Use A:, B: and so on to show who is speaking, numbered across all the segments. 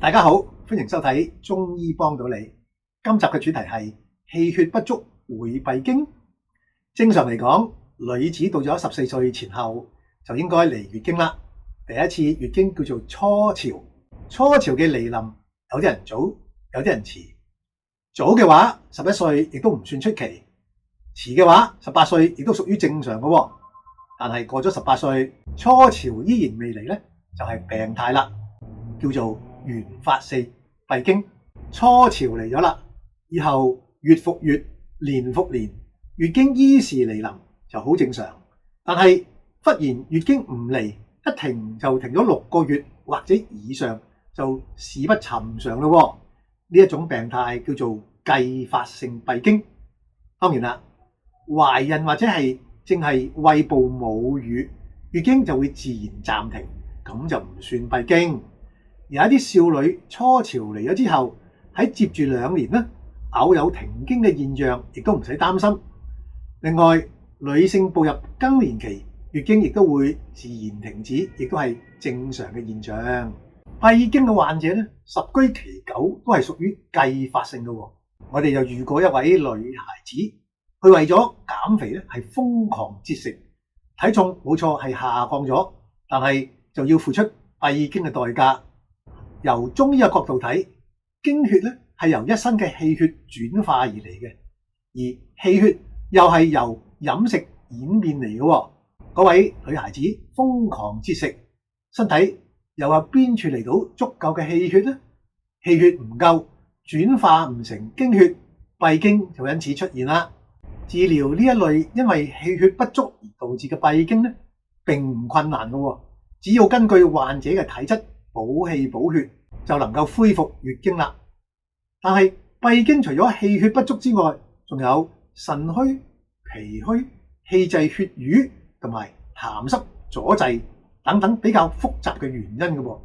A: 大家好，歡迎收睇中醫幫到你。今集嘅主題係氣血不足會閉經。正常嚟講，女子到咗14歲前後就應該嚟月經啦。第一次月經叫做初潮，初潮嘅嚟臨有啲人早，有啲人遲。早嘅話11歲亦都唔算出奇，遲嘅話18歲亦都屬於正常嘅。但係過咗18歲，初潮依然未嚟呢，就係病態啦，叫做原發性閉經。初潮嚟咗啦，以後月復月，年復年，月經依時嚟臨就好正常。但係忽然月經唔嚟，一停就停咗6個月或者以上，就事不尋常咯。呢一種病態叫做繼發性閉經。當然啦，懷孕或者係淨係餵哺母乳，月經就會自然暫停，咁就唔算閉經。有一啲少女初潮嚟咗之後，喺接住2年呢，偶有停經嘅現象，亦都唔使擔心。另外，女性步入更年期，月經亦都會自然停止，亦都係正常嘅現象。閉經嘅患者呢，十居其9都係屬於繼發性嘅。我哋就遇過一位女孩子，佢為咗減肥咧，係瘋狂節食，體重冇錯係下降咗，但係就要付出閉經嘅代價。由中醫嘅角度睇，經血咧係由一身嘅氣血轉化而嚟嘅，而氣血又係由飲食演變嚟嘅。嗰位女孩子瘋狂節食，身體又有邊處嚟到足夠嘅氣血呢？氣血唔夠，轉化唔成經血，閉經就因此出現啦。治療呢一類因為氣血不足而導致嘅閉經呢，並唔困難嘅，只要根據患者嘅體質補氣補血，就能夠恢復月經啦。但係閉經除咗氣血不足之外，仲有腎虛、脾虛、氣滯血瘀同埋痰濕阻滯等等比較複雜嘅原因嘅。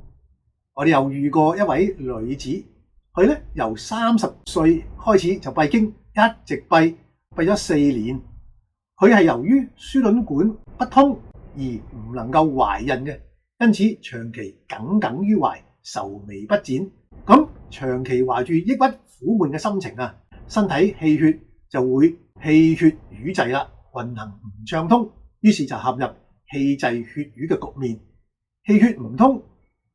A: 我哋又遇過一位女子，佢咧由30歲開始就閉經，一直閉咗4年。佢係由於輸卵管不通而唔能夠懷孕嘅，因此長期耿耿於懷，愁眉不展。咁長期懷住抑鬱苦悶嘅心情啊，身體氣血就會氣血瘀滯啦，運行唔暢通，於是就陷入氣滯血瘀嘅局面。氣血唔通，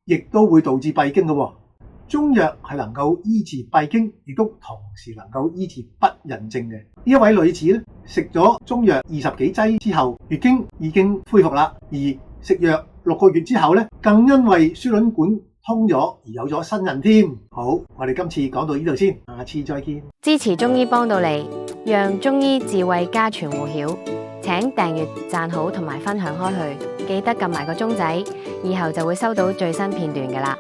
A: 亦都會導致閉經嘅。中藥係能夠醫治閉經，亦都同時能夠醫治不孕症嘅。呢一位女子咧，食咗中藥20幾劑之後，月經已經恢復啦。而食藥6個月之後咧，更因為輸卵管通咗而有咗身孕添。好，我哋今次講到呢度先，下次再見。
B: 支持中醫幫到你，讓中醫智慧家傳戶曉。請訂閱、讚好同埋分享開去，記得撳埋個鐘仔，以後就會收到最新片段㗎喇。